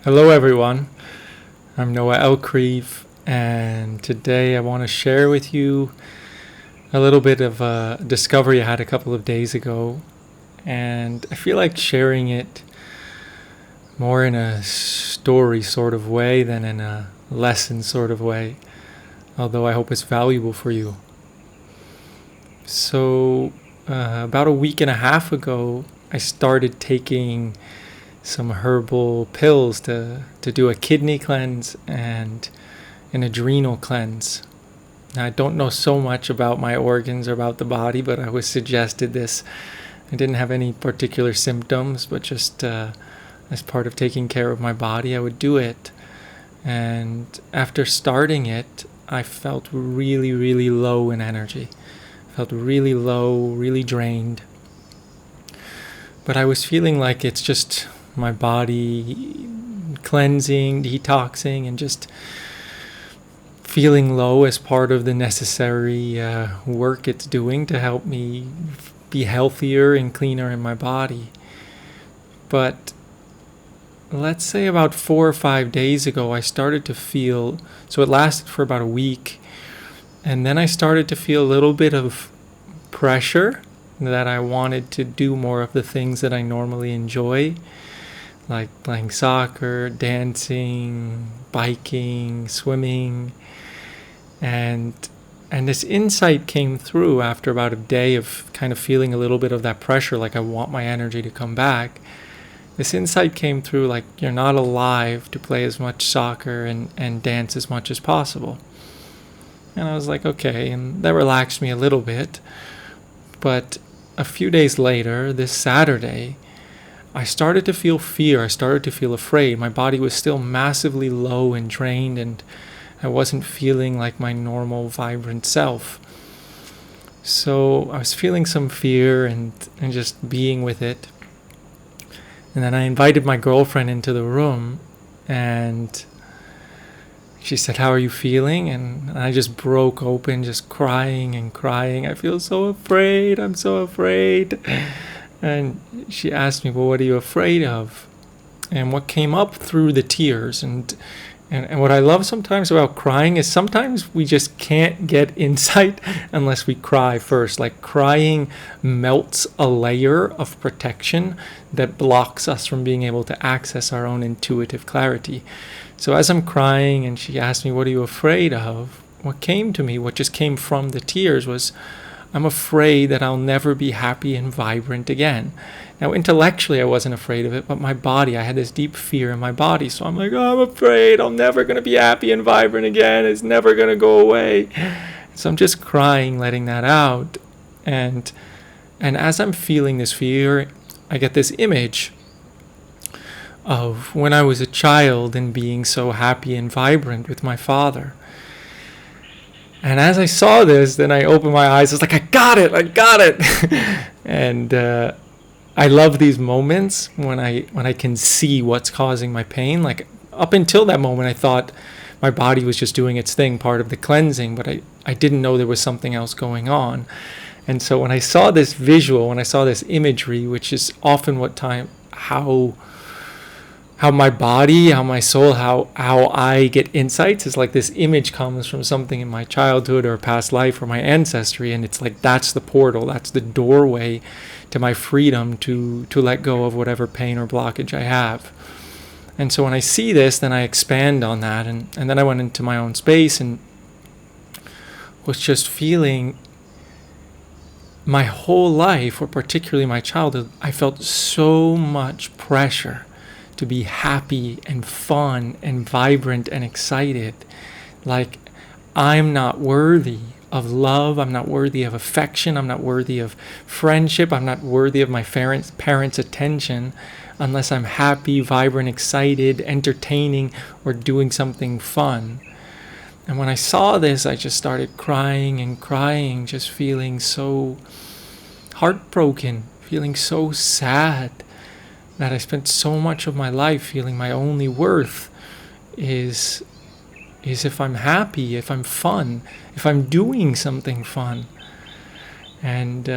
Hello, everyone. I'm Noah Elkrief, and today I want to share with you a little bit of a discovery I had a couple of days ago, and I feel like sharing it more in a story sort of way than in a lesson sort of way, although I hope it's valuable for you. So, about a week and a half ago, I started taking some herbal pills to do a kidney cleanse and an adrenal cleanse. Now, I don't know so much about my organs or about the body, but I was suggested this. I didn't have any particular symptoms, but just as part of taking care of my body, I would do it. And after starting it, I felt really, really low in energy. I felt really low, really drained. But I was feeling like it's just my body cleansing, detoxing, and just feeling low as part of the necessary work it's doing to help me be healthier and cleaner in my body. But let's say about 4 or 5 days ago, I started to feel, so it lasted for about a week, and then I started to feel a little bit of pressure that I wanted to do more of the things that I normally enjoy, like playing soccer, dancing, biking, swimming. And this insight came through after about a day of kind of feeling a little bit of that pressure, like I want my energy to come back. This insight came through like you're not alive to play as much soccer and dance as much as possible. And I was like, okay, and that relaxed me a little bit. But a few days later, this Saturday, I started to feel fear. I started to feel afraid. My body was still massively low and drained, and I wasn't feeling like my normal, vibrant self. So I was feeling some fear and just being with it. And then I invited my girlfriend into the room, and she said, "How are you feeling?" And I just broke open, just crying and crying. I feel so afraid. I'm so afraid. And she asked me, "Well, what are you afraid of?" And what came up through the tears, and what I love sometimes about crying is sometimes we just can't get insight unless we cry first. Like crying melts a layer of protection that blocks us from being able to access our own intuitive clarity. So as I'm crying and she asked me, "What are you afraid of?" What came to me, what just came from the tears was, I'm afraid that I'll never be happy and vibrant again. Now, intellectually, I wasn't afraid of it, but my body, I had this deep fear in my body. So I'm like, oh, I'm afraid I'm never going to be happy and vibrant again. It's never going to go away. So I'm just crying, letting that out. And as I'm feeling this fear, I get this image of when I was a child and being so happy and vibrant with my father. And as I saw this, then I opened my eyes. I was like, I got it. And I love these moments when I can see what's causing my pain. Like up until that moment, I thought my body was just doing its thing, part of the cleansing, but I didn't know there was something else going on. And so when I saw this visual, when I saw this imagery, which is often how my body, how my soul, how I get insights, is like this image comes from something in my childhood or past life or my ancestry, and it's like that's the portal, that's the doorway to my freedom to let go of whatever pain or blockage I have. And so when I see this, then I expand on that, and then I went into my own space and was just feeling my whole life, or particularly my childhood, I felt so much pressure to be happy and fun and vibrant and excited. Like I'm not worthy of love, I'm not worthy of affection, I'm not worthy of friendship, I'm not worthy of my parents' attention unless I'm happy, vibrant, excited, entertaining, or doing something fun. And when I saw this, I just started crying and crying, just feeling so heartbroken, feeling so sad that I spent so much of my life feeling my only worth is if I'm happy, if I'm fun, if I'm doing something fun. And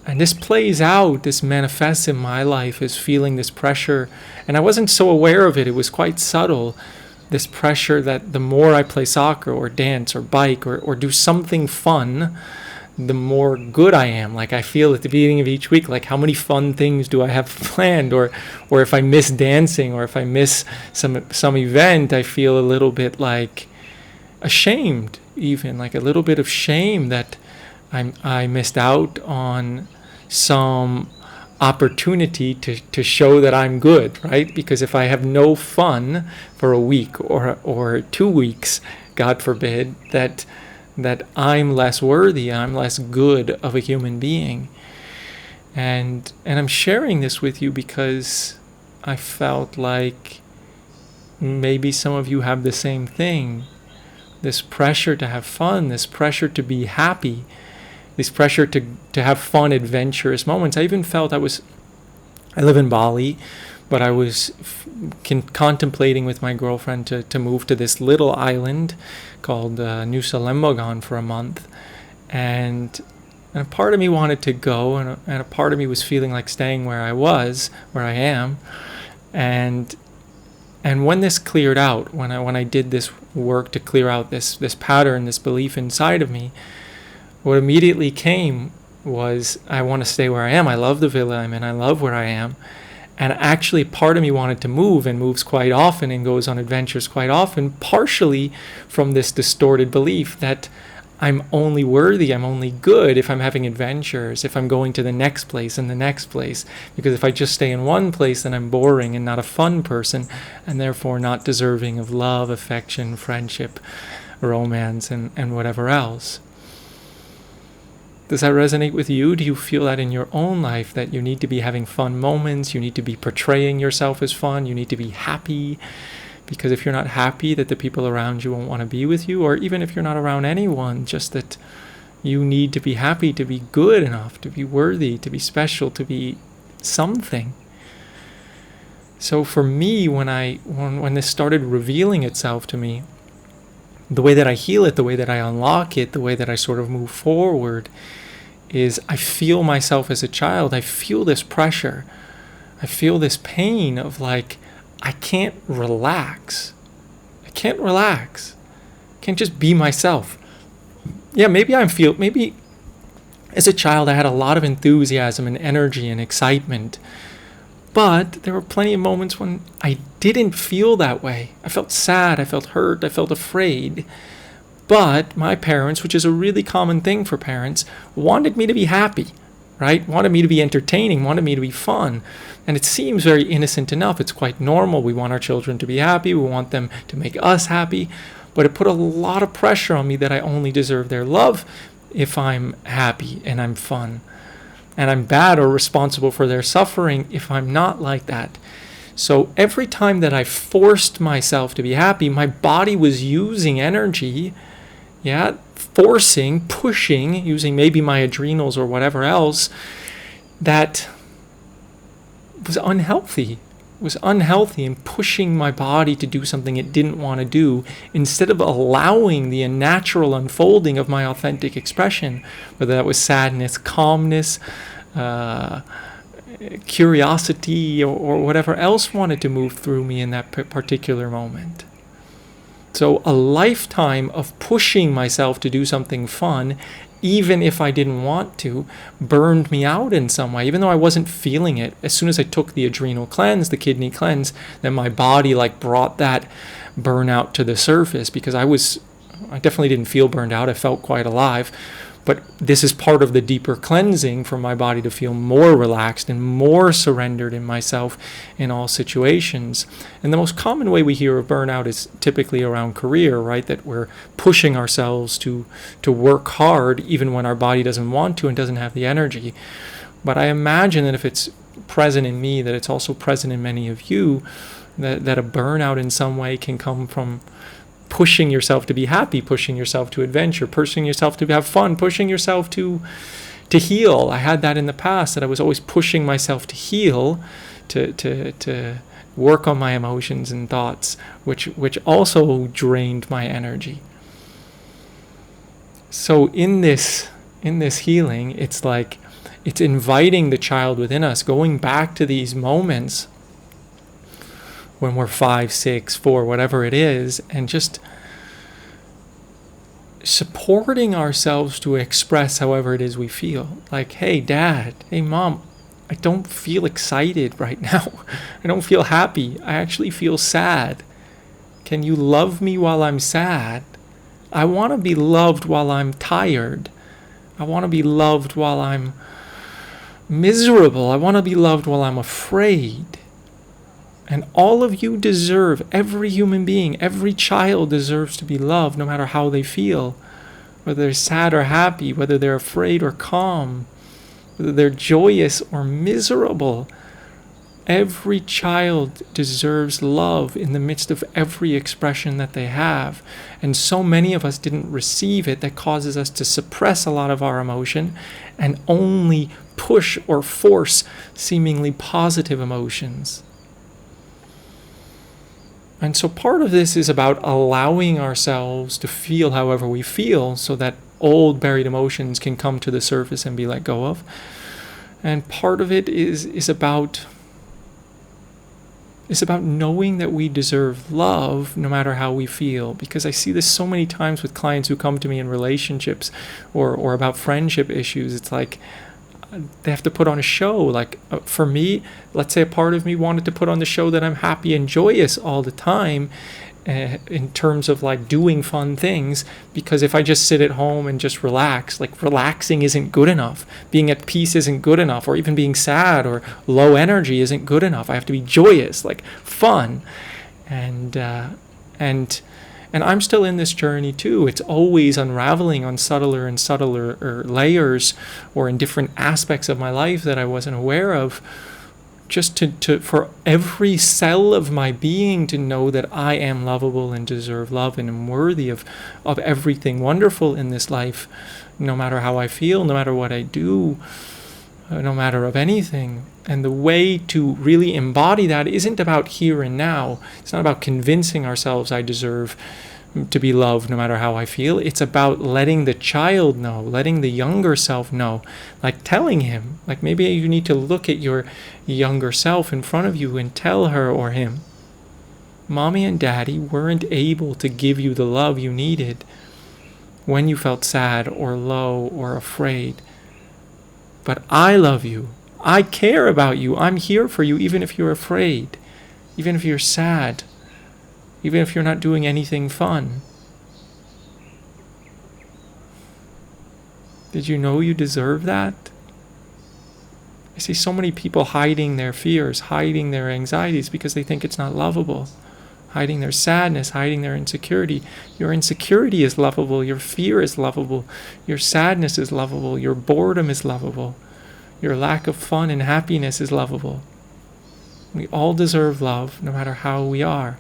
And this plays out, this manifests in my life as feeling this pressure. And I wasn't so aware of it. It was quite subtle. This pressure that the more I play soccer or dance or bike or do something fun, the more good I am. Like I feel at the beginning of each week, like how many fun things do I have planned? Or if I miss dancing or if I miss some event, I feel a little bit like ashamed, even like a little bit of shame that I missed out on some opportunity to show that I'm good, right? Because if I have no fun for a week or 2 weeks, God forbid, that I'm less worthy, I'm less good of a human being. And I'm sharing this with you because I felt like maybe some of you have the same thing. This pressure to have fun, this pressure to be happy, this pressure to have fun, adventurous moments. I even felt I live in Bali, but I was contemplating with my girlfriend to move to this little island called Nusa Lembagan for a month. And a part of me wanted to go, and a part of me was feeling like staying where I am. And when this cleared out, when I did this work to clear out this pattern, this belief inside of me, what immediately came was, I want to stay where I am. I love the villa I'm in. I love where I am. And actually, part of me wanted to move, and moves quite often and goes on adventures quite often, partially from this distorted belief that I'm only worthy, I'm only good if I'm having adventures, if I'm going to the next place and the next place. Because if I just stay in one place, then I'm boring and not a fun person, and therefore not deserving of love, affection, friendship, romance, and whatever else. Does that resonate with you? Do you feel that in your own life, that you need to be having fun moments, you need to be portraying yourself as fun, you need to be happy? Because if you're not happy, that the people around you won't want to be with you, or even if you're not around anyone, just that you need to be happy to be good enough, to be worthy, to be special, to be something. So for me, when this started revealing itself to me, the way that I heal it, the way that I unlock it, the way that I sort of move forward is I feel myself as a child. I feel this pressure. I feel this pain of like, I can't relax. I can't just be myself. Yeah, maybe as a child I had a lot of enthusiasm and energy and excitement. But there were plenty of moments when I didn't feel that way. I felt sad, I felt hurt, I felt afraid. But my parents, which is a really common thing for parents, wanted me to be happy, right? Wanted me to be entertaining, wanted me to be fun. And it seems very innocent enough. It's quite normal. We want our children to be happy. We want them to make us happy. But it put a lot of pressure on me that I only deserve their love if I'm happy and I'm fun. And I'm bad or responsible for their suffering if I'm not like that. So every time that I forced myself to be happy, my body was using energy, forcing, pushing, using maybe my adrenals or whatever else, that was unhealthy. And pushing my body to do something it didn't want to do, instead of allowing the natural unfolding of my authentic expression, whether that was sadness, calmness, curiosity, or whatever else wanted to move through me in that particular moment. So a lifetime of pushing myself to do something fun, even if I didn't want to, burned me out in some way, even though I wasn't feeling it. As soon as I took the adrenal cleanse, the kidney cleanse, then my body brought that burnout to the surface, because I definitely didn't feel burned out. I felt quite alive. But this is part of the deeper cleansing for my body to feel more relaxed and more surrendered in myself in all situations. And the most common way we hear of burnout is typically around career, right? That we're pushing ourselves to work hard even when our body doesn't want to and doesn't have the energy. But I imagine that if it's present in me, that it's also present in many of you, that a burnout in some way can come from pushing yourself to be happy, pushing yourself to adventure, pushing yourself to have fun, pushing yourself to heal. I had that in the past, that I was always pushing myself to heal, to work on my emotions and thoughts, which also drained my energy. So in this healing, it's like It's inviting the child within us, going back to these moments when we're 5, 6, 4, whatever it is, and just supporting ourselves to express however it is we feel. Like, hey, Dad, hey, Mom, I don't feel excited right now. I don't feel happy. I actually feel sad. Can you love me while I'm sad? I want to be loved while I'm tired. I want to be loved while I'm miserable. I want to be loved while I'm afraid. And all of you deserve, every human being, every child deserves to be loved no matter how they feel. Whether they're sad or happy, whether they're afraid or calm, whether they're joyous or miserable. Every child deserves love in the midst of every expression that they have. And so many of us didn't receive it that causes us to suppress a lot of our emotion and only push or force seemingly positive emotions. And so part of this is about allowing ourselves to feel however we feel so that old buried emotions can come to the surface and be let go of. And part of it is about knowing that we deserve love no matter how we feel. Because I see this so many times with clients who come to me in relationships or about friendship issues. It's like they have to put on a show. Like for me, let's say a part of me wanted to put on the show that I'm happy and joyous all the time, in terms of like doing fun things, because if I just sit at home and just relax, like relaxing isn't good enough. Being at peace isn't good enough, or even being sad or low energy isn't good enough. I have to be joyous, like fun. And I'm still in this journey too. It's always unraveling on subtler and subtler layers, or in different aspects of my life that I wasn't aware of. Just to for every cell of my being to know that I am lovable and deserve love and am worthy of everything wonderful in this life, no matter how I feel, no matter what I do, no matter of anything. And the way to really embody that isn't about here and now. It's not about convincing ourselves I deserve to be loved no matter how I feel. It's about letting the child know, letting the younger self know, like telling him, like maybe you need to look at your younger self in front of you and tell her or him, Mommy and Daddy weren't able to give you the love you needed when you felt sad or low or afraid. But I love you. I care about you. I'm here for you, even if you're afraid, even if you're sad, even if you're not doing anything fun. Did you know you deserve that? I see so many people hiding their fears, hiding their anxieties because they think it's not lovable, hiding their sadness, hiding their insecurity. Your insecurity is lovable. Your fear is lovable. Your sadness is lovable. Your boredom is lovable. Your lack of fun and happiness is lovable. We all deserve love, no matter how we are.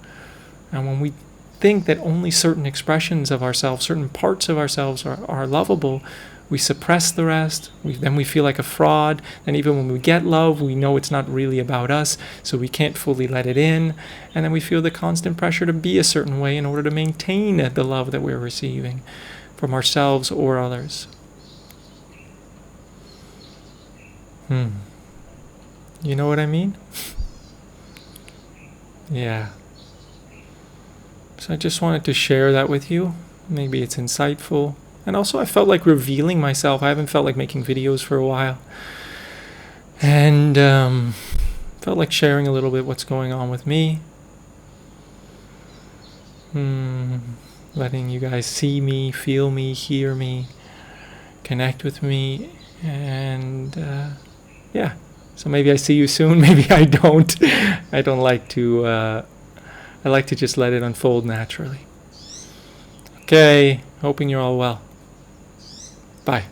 And when we think that only certain expressions of ourselves, certain parts of ourselves are lovable, we suppress the rest. Then we feel like a fraud. And even when we get love, we know it's not really about us, so we can't fully let it in. And then we feel the constant pressure to be a certain way in order to maintain the love that we're receiving from ourselves or others. You know what I mean? Yeah. So I just wanted to share that with you. Maybe it's insightful. And also I felt like revealing myself. I haven't felt like making videos for a while. And felt like sharing a little bit what's going on with me. Letting you guys see me, feel me, hear me, connect with me. And yeah. So maybe I see you soon, maybe I don't. I don't like to, I like to just let it unfold naturally. Okay, hoping you're all well. Bye.